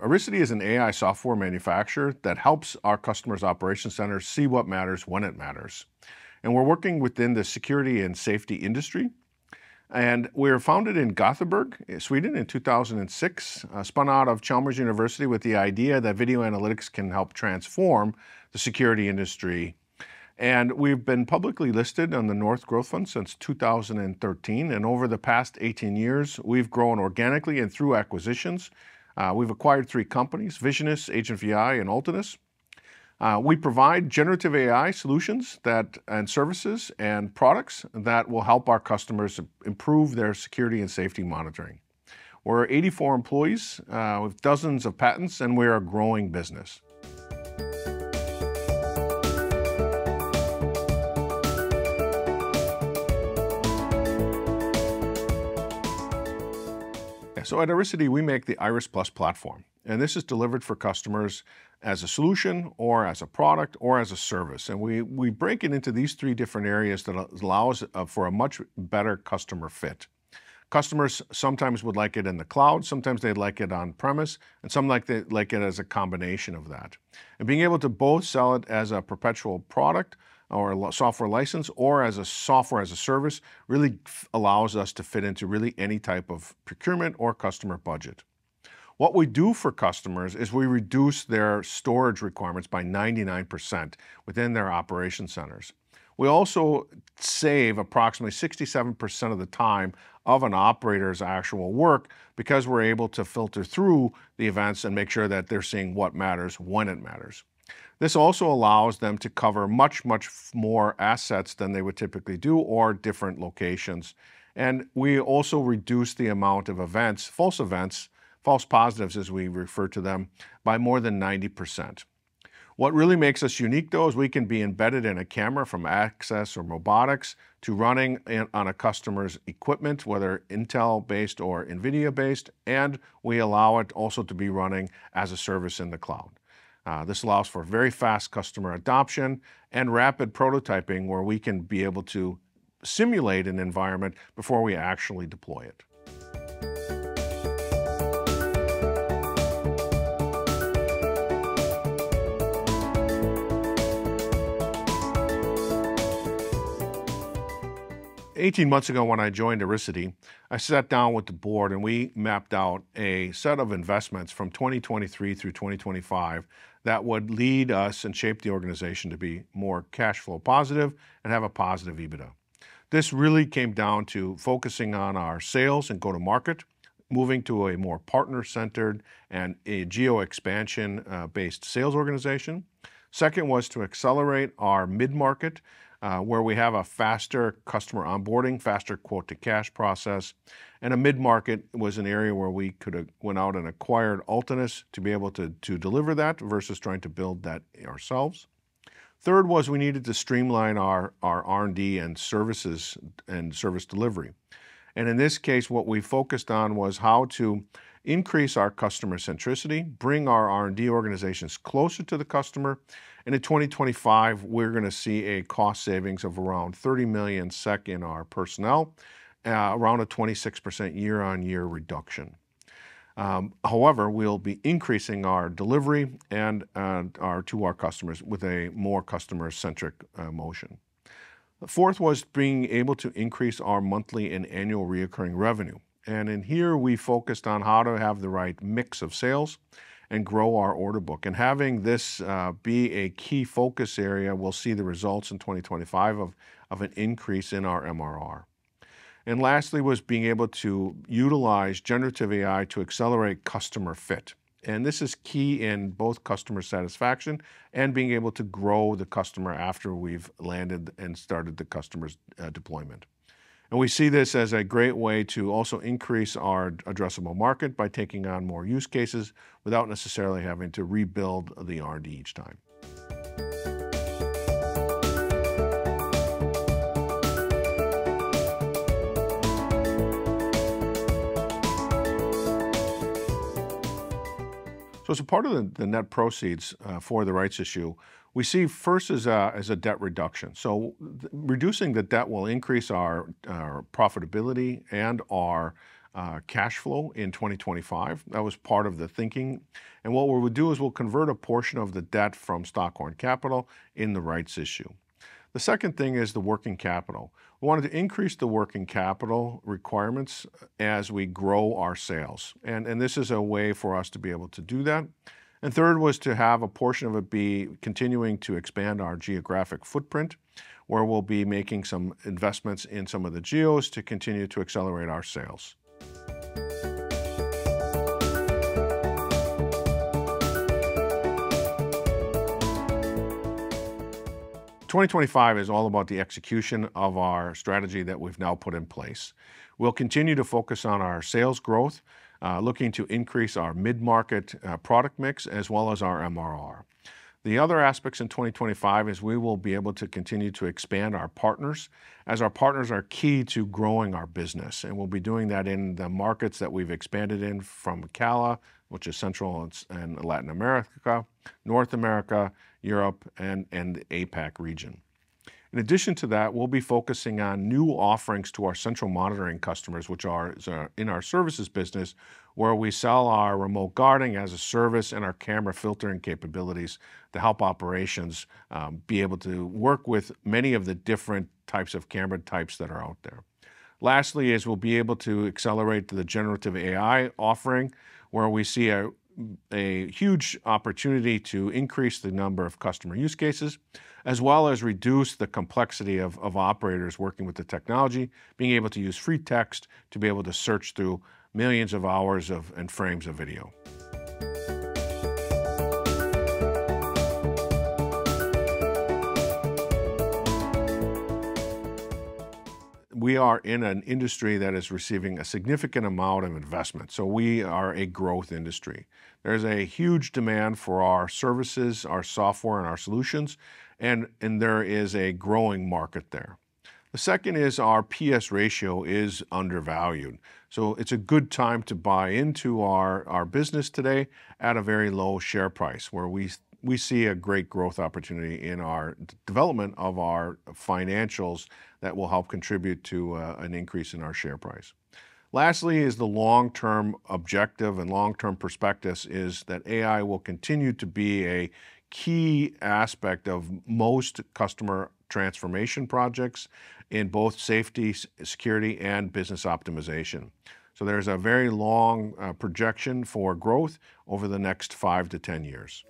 Irisity is an AI software manufacturer that helps our customers' operation centers see what matters when it matters. And we're working within the security and safety industry. And we're founded in Gothenburg, Sweden in 2006, spun out of Chalmers University with the idea that video analytics can help transform the security industry. And we've been publicly listed on the North Growth Fund since 2013. And over the past 18 years, we've grown organically and through acquisitions. We've acquired 3 companies, Visionus, Agent VI, and Ultinus. We provide generative AI solutions and services and products that will help our customers improve their security and safety monitoring. We're 84 employees with dozens of patents, and we're a growing business. So at Irisity, we make the Iris Plus platform, and this is delivered for customers as a solution or as a product or as a service. And we break it into these 3 different areas that allows for a much better customer fit. Customers sometimes would like it in the cloud, sometimes they'd like it on premise, and some like it as a combination of that. And being able to both sell it as a perpetual product or a software license or as a software as a service really allows us to fit into really any type of procurement or customer budget. What we do for customers is we reduce their storage requirements by 99% within their operation centers. We also save approximately 67% of the time of an operator's actual work because we're able to filter through the events and make sure that they're seeing what matters when it matters. This also allows them to cover much more assets than they would typically do or different locations. And we also reduce the amount of events, false positives as we refer to them, by more than 90%. What really makes us unique though is we can be embedded in a camera from access or robotics to running on a customer's equipment, whether Intel-based or NVIDIA-based, and we allow it also to be running as a service in the cloud. This allows for very fast customer adoption and rapid prototyping where we can be able to simulate an environment before we actually deploy it. $18 months ago when I joined Irisity, I sat down with the board and we mapped out a set of investments from 2023 through 2025 that would lead us and shape the organization to be more cash flow positive and have a positive EBITDA. This really came down to focusing on our sales and go-to-market, moving to a more partner-centered and a geo-expansion-based sales organization. Second was to accelerate our mid-market, where we have a faster customer onboarding, faster quote-to-cash process. And a mid-market was an area where we could have went out and acquired Ultinus to be able to deliver that versus trying to build that ourselves. Third was we needed to streamline our R&D and services and service delivery. And in this case, what we focused on was how to increase our customer centricity, bring our R&D organizations closer to the customer. And in 2025, we're going to see a cost savings of around 30 million SEK in our personnel, around a 26% year-on-year reduction. However, we'll be increasing our delivery and to our customers with a more customer-centric motion. The fourth was being able to increase our monthly and annual recurring revenue. And in here, we focused on how to have the right mix of sales and grow our order book. And having this be a key focus area, we'll see the results in 2025 of an increase in our MRR. And lastly was being able to utilize generative AI to accelerate customer fit. And this is key in both customer satisfaction and being able to grow the customer after we've landed and started the customer's deployment. And we see this as a great way to also increase our addressable market by taking on more use cases without necessarily having to rebuild the R&D each time. So as a part of the net proceeds for the rights issue, we see first as a debt reduction. So reducing the debt will increase our profitability and our cash flow in 2025. That was part of the thinking. And what we would do is we'll convert a portion of the debt from Stockhorn Capital in the rights issue. The second thing is the working capital. We wanted to increase the working capital requirements as we grow our sales. And this is a way for us to be able to do that. And third was to have a portion of it be continuing to expand our geographic footprint, where we'll be making some investments in some of the geos to continue to accelerate our sales. 2025 is all about the execution of our strategy that we've now put in place. We'll continue to focus on our sales growth, looking to increase our mid-market product mix as well as our MRR. The other aspects in 2025 is we will be able to continue to expand our partners, as our partners are key to growing our business. And we'll be doing that in the markets that we've expanded in, from CALA, which is Central and Latin America, North America, Europe, and the APAC region. In addition to that, we'll be focusing on new offerings to our central monitoring customers, which are in our services business, where we sell our remote guarding as a service and our camera filtering capabilities to help operations be able to work with many of the different types of camera types that are out there. Lastly, is we'll be able to accelerate the generative AI offering, where we see a huge opportunity to increase the number of customer use cases, as well as reduce the complexity of operators working with the technology, being able to use free text to be able to search through millions of hours and frames of video. We are in an industry that is receiving a significant amount of investment. So we are a growth industry. There's a huge demand for our services, our software, and our solutions, and there is a growing market there. The second is our PS ratio is undervalued. So it's a good time to buy into our business today at a very low share price, where we see a great growth opportunity in our development of our financials that will help contribute to an increase in our share price. Lastly is the long-term objective and long-term prospectus is that AI will continue to be a key aspect of most customer transformation projects in both safety, security, and business optimization. So there's a very long projection for growth over the next 5 to 10 years.